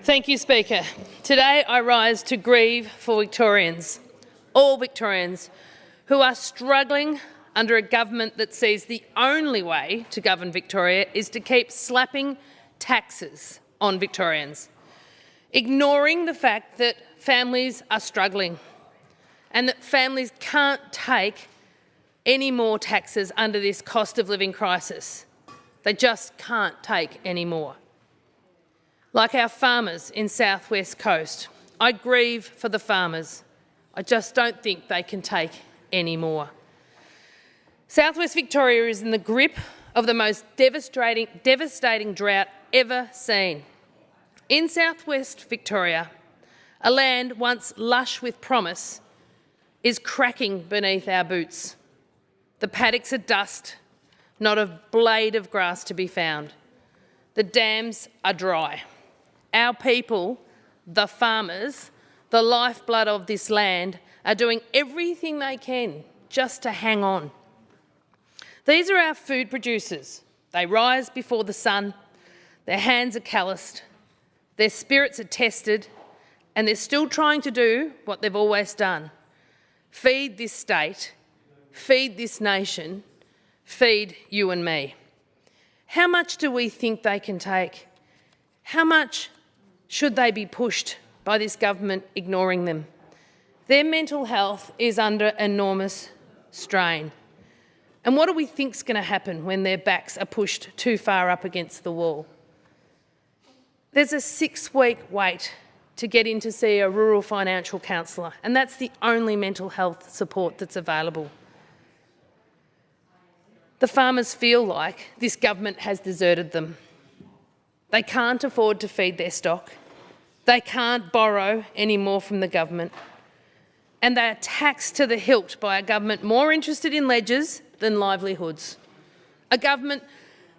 Thank you, Speaker. Today I rise to grieve for Victorians, all Victorians, who are struggling under a government that sees the only way to govern Victoria is to keep slapping taxes on Victorians, ignoring the fact that families are struggling and that families can't take any more taxes under this cost of living crisis. They just can't take any more. Like our farmers in South West Coast, I grieve for the farmers. I just don't think they can take any more. South West Victoria is in the grip of the most devastating drought ever seen. In South West Victoria, a land once lush with promise is cracking beneath our boots. The paddocks are dust, not a blade of grass to be found. The dams are dry. Our people, the farmers, the lifeblood of this land, are doing everything they can just to hang on. These are our food producers. They rise before the sun, their hands are calloused, their spirits are tested, and they're still trying to do what they've always done: feed this state, feed this nation, feed you and me. How much do we think they can take? How much should they be pushed by this government ignoring them? Their mental health is under enormous strain. And what do we think's going to happen when their backs are pushed too far up against the wall? There's a 6-week wait to get in to see a rural financial counsellor, and that's the only mental health support that's available. The farmers feel like this government has deserted them. They can't afford to feed their stock. They can't borrow any more from the government. And they are taxed to the hilt by a government more interested in ledgers than livelihoods. A government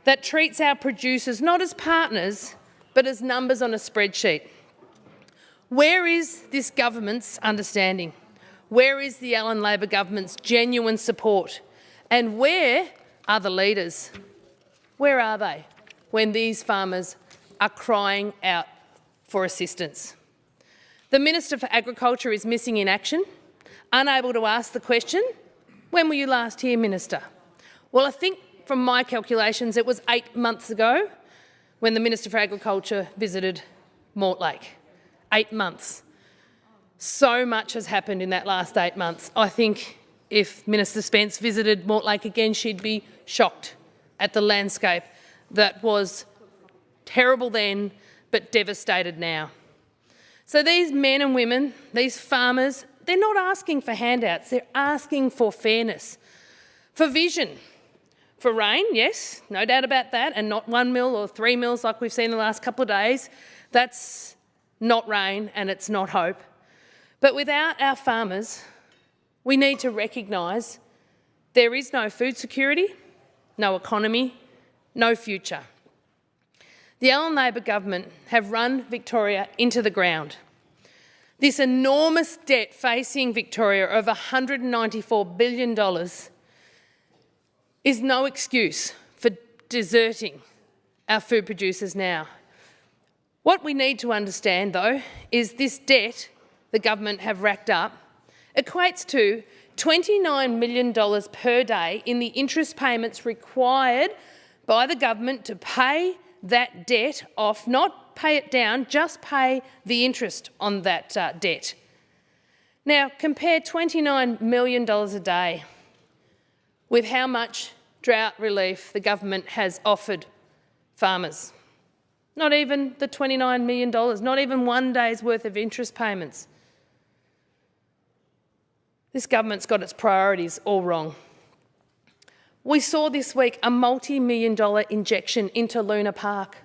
that treats our producers not as partners, but as numbers on a spreadsheet. Where is this government's understanding? Where is the Allan Labor government's genuine support? And where are the leaders? Where are they when these farmers are crying out for assistance? The Minister for Agriculture is missing in action, unable to ask the question, when were you last here, Minister? Well, I think from my calculations it was 8 months ago when the Minister for Agriculture visited Mortlake. 8 months. So much has happened in that last 8 months. I think if Minister Spence visited Mortlake again, she'd be shocked at the landscape that was terrible then but devastated now. So these men and women, these farmers, they're not asking for handouts, they're asking for fairness, for vision, for rain, yes, no doubt about that, and not 1 mil or 3 mils like we've seen in the last couple of days. That's not rain and it's not hope. But without our farmers, we need to recognise there is no food security, no economy, no future. The Allan Labor government have run Victoria into the ground. This enormous debt facing Victoria of $194 billion is no excuse for deserting our food producers now. What we need to understand, though, is this debt the government have racked up equates to $29 million per day in the interest payments required by the government to pay that debt off, not pay it down, just pay the interest on that debt. Now, compare $29 million a day with how much drought relief the government has offered farmers. Not even the $29 million, not even 1 day's worth of interest payments. This government's got its priorities all wrong. We saw this week a multi-million-dollar injection into Luna Park.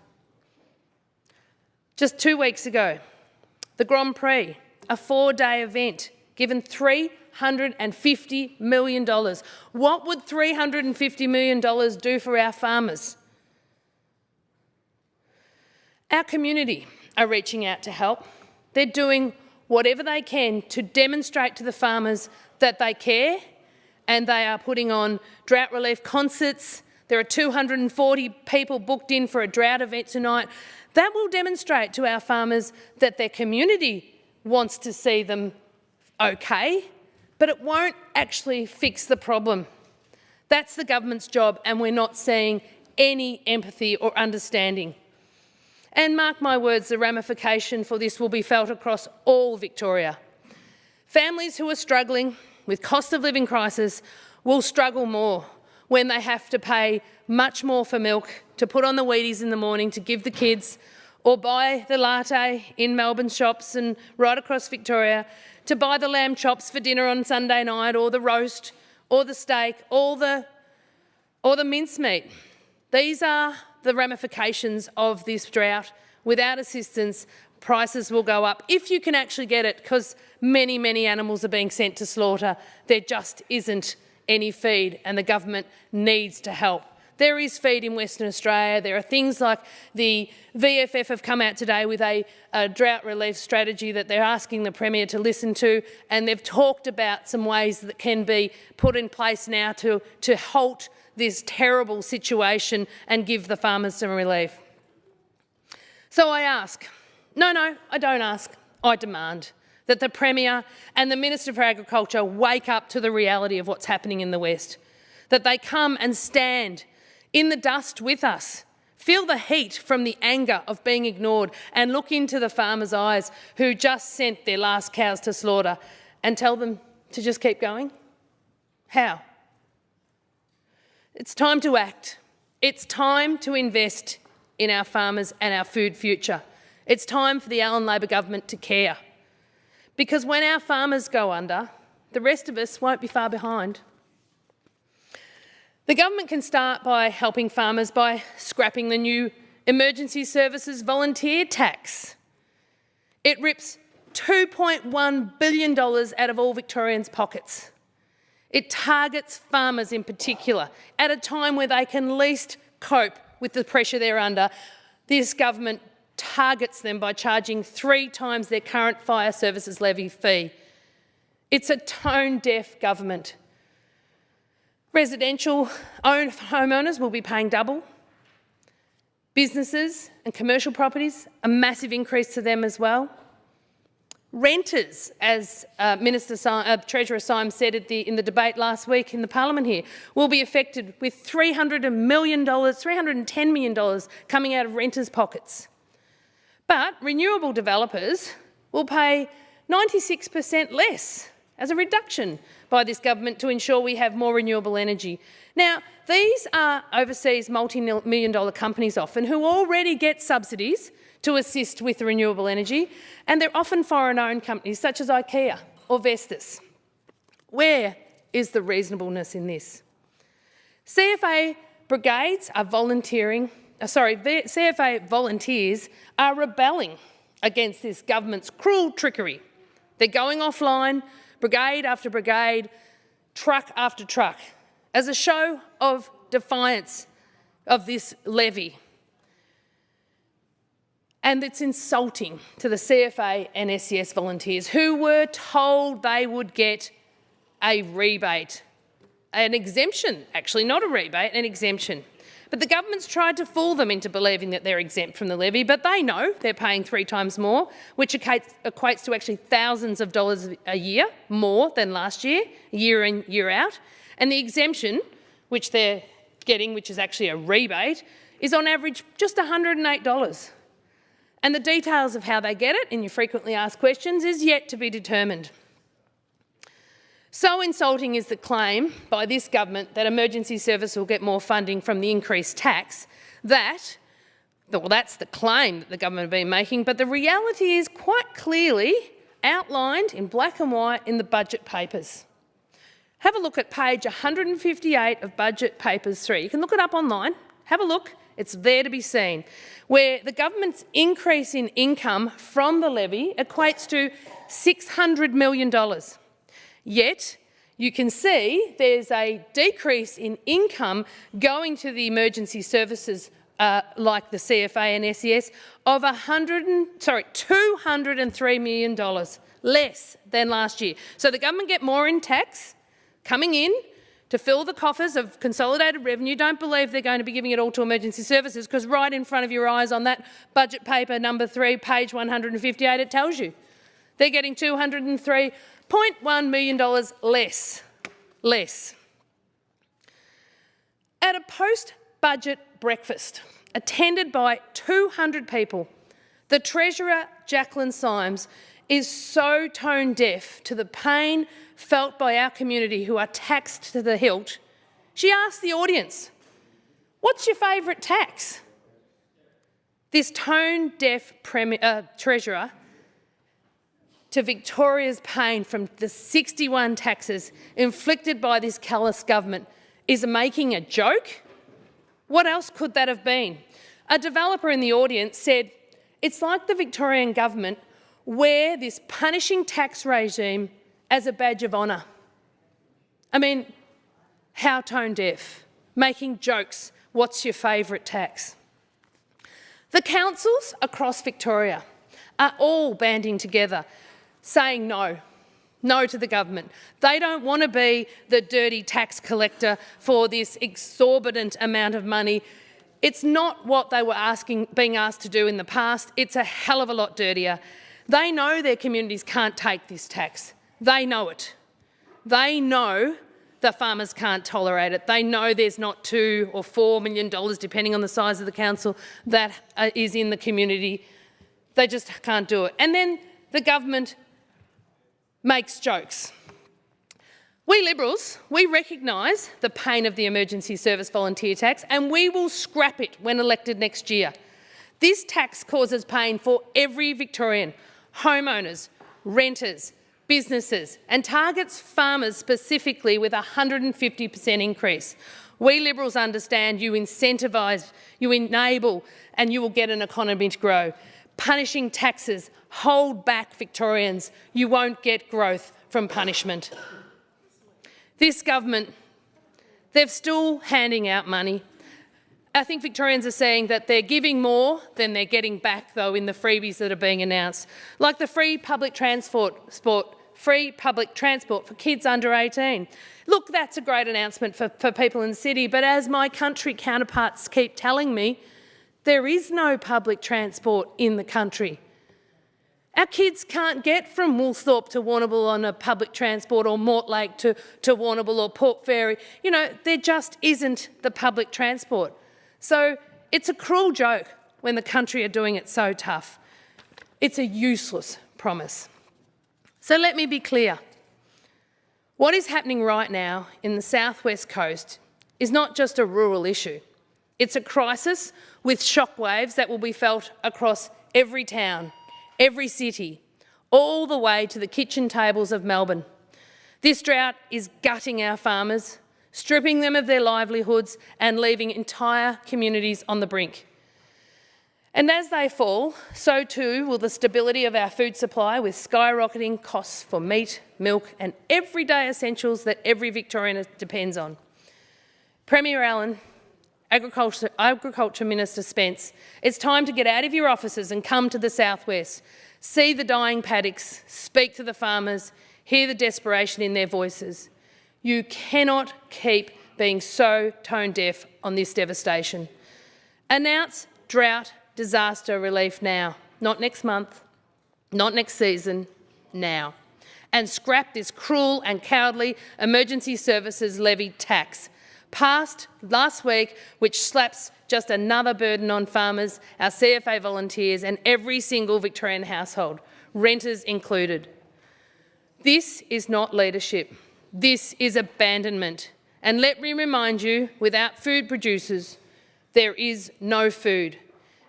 Just 2 weeks ago, the Grand Prix, a 4-day event, given $350 million. What would $350 million do for our farmers? Our community are reaching out to help. They're doing whatever they can to demonstrate to the farmers that they care, and they are putting on drought relief concerts, There are 240 people booked in for a drought event tonight. That will demonstrate to our farmers that their community wants to see them okay, but it won't actually fix the problem. That's the government's job, and we're not seeing any empathy or understanding. And mark my words, the ramification for this will be felt across all Victoria. Families who are struggling with cost of living crisis will struggle more when they have to pay much more for milk to put on the Wheaties in the morning to give the kids, or buy the latte in Melbourne shops and right across Victoria, to buy the lamb chops for dinner on Sunday night, or the roast, or the steak, or the mincemeat. These are the ramifications of this drought. Without assistance, prices will go up, if you can actually get it, because many, many animals are being sent to slaughter. There just isn't any feed, and the government needs to help. There is feed in Western Australia. There are things like the VFF have come out today with a drought relief strategy that they're asking the Premier to listen to, and they've talked about some ways that can be put in place now to halt this terrible situation and give the farmers some relief. So I ask, no, I don't ask, I demand that the Premier and the Minister for Agriculture wake up to the reality of what's happening in the West, that they come and stand in the dust with us, feel the heat from the anger of being ignored, and look into the farmers' eyes who just sent their last cows to slaughter, and tell them to just keep going? How? It's time to act. It's time to invest in our farmers and our food future. It's time for the Allen Labor government to care. Because when our farmers go under, the rest of us won't be far behind. The government can start by helping farmers by scrapping the new emergency services volunteer tax. It rips $2.1 billion out of all Victorians' pockets. It targets farmers in particular at a time where they can least cope with the pressure they're under. This government targets them by charging 3 times their current fire services levy fee. It's a tone-deaf government. Residential homeowners will be paying double. Businesses and commercial properties, a massive increase to them as well. Renters, as Treasurer Symes said in the debate last week in the Parliament here, will be affected with $310 million coming out of renters' pockets. But renewable developers will pay 96% less as a reduction by this government to ensure we have more renewable energy. Now, these are overseas multi-million-dollar companies often who already get subsidies to assist with renewable energy, and they're often foreign-owned companies such as IKEA or Vestas. Where is the reasonableness in this? CFA brigades are CFA volunteers are rebelling against this government's cruel trickery. They're going offline, brigade after brigade, truck after truck, as a show of defiance of this levy. And it's insulting to the CFA and SES volunteers who were told they would get a rebate, an exemption, actually not a rebate, an exemption. But the government's tried to fool them into believing that they're exempt from the levy, but they know they're paying 3 times more, which equates to actually thousands of dollars a year, more than last year, year in, year out. And the exemption, which they're getting, which is actually a rebate, is on average just $108. And the details of how they get it, in your frequently asked questions, is yet to be determined. So insulting is the claim by this government that emergency service will get more funding from the increased tax that's the claim that the government have been making, but the reality is quite clearly outlined in black and white in the budget papers. Have a look at page 158 of Budget Papers 3. You can look it up online. Have a look. It's there to be seen, where the government's increase in income from the levy equates to $600 million. Yet, you can see there's a decrease in income going to the emergency services like the CFA and SES of $203 million, less than last year. So the government get more in tax coming in to fill the coffers of consolidated revenue. Don't believe they're going to be giving it all to emergency services, because right in front of your eyes on that budget paper number 3, page 158, it tells you they're getting $203.1 million less. At a post-budget breakfast attended by 200 people, the Treasurer, Jacqueline Symes, is so tone deaf to the pain felt by our community who are taxed to the hilt. She asked the audience, "What's your favourite tax?" This tone deaf Treasurer to Victoria's pain from the 61 taxes inflicted by this callous government is making a joke? What else could that have been? A developer in the audience said, "It's like the Victorian government wear this punishing tax regime as a badge of honour." I mean, how tone deaf? Making jokes, what's your favourite tax? The councils across Victoria are all banding together, saying no to the government. They don't want to be the dirty tax collector for this exorbitant amount of money. It's not what they were being asked to do in the past. It's a hell of a lot dirtier. They know their communities can't take this tax. They know it. They know the farmers can't tolerate it. They know there's not $2 or $4 million, depending on the size of the council, that is in the community. They just can't do it. And then the government makes jokes. We Liberals, we recognise the pain of the emergency service volunteer tax, and we will scrap it when elected next year. This tax causes pain for every Victorian, homeowners, renters, businesses, and targets farmers specifically with a 150% increase. We Liberals understand you incentivise, you enable, and you will get an economy to grow. Punishing taxes hold back Victorians. You won't get growth from punishment. This government, they're still handing out money. I think Victorians are saying that they're giving more than they're getting back, though, in the freebies that are being announced, like the free public transport for kids under 18. Look, that's a great announcement for people in the city, but as my country counterparts keep telling me, there is no public transport in the country. Our kids can't get from Woolthorpe to Warrnambool on a public transport, or Mortlake to Warrnambool or Port Fairy. You know, there just isn't the public transport. So it's a cruel joke when the country are doing it so tough. It's a useless promise. So let me be clear. What is happening right now in the South West Coast is not just a rural issue. It's a crisis with shockwaves that will be felt across every town, every city, all the way to the kitchen tables of Melbourne. This drought is gutting our farmers, stripping them of their livelihoods and leaving entire communities on the brink. And as they fall, so too will the stability of our food supply, with skyrocketing costs for meat, milk and everyday essentials that every Victorian depends on. Premier Allen, Agriculture Minister Spence, it's time to get out of your offices and come to the South West. See the dying paddocks, speak to the farmers, hear the desperation in their voices. You cannot keep being so tone deaf on this devastation. Announce drought disaster relief now, not next month, not next season, now. And scrap this cruel and cowardly emergency services levy tax, passed last week, which slaps just another burden on farmers, our CFA volunteers and every single Victorian household, renters included. This is not leadership. This is abandonment. And let me remind you, without food producers, there is no food.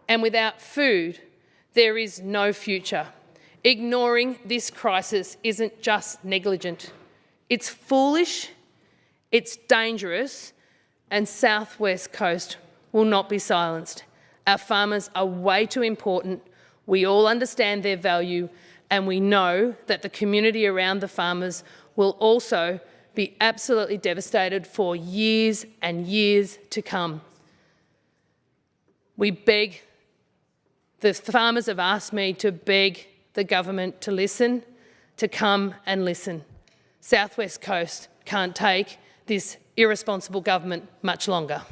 And without food, there is no future. Ignoring this crisis isn't just negligent. It's foolish, it's dangerous, and South West Coast will not be silenced. Our farmers are way too important. We all understand their value, and we know that the community around the farmers will also be absolutely devastated for years and years to come. We beg, the farmers have asked me to beg the government to listen, to come and listen. South West Coast can't take this irresponsible government much longer.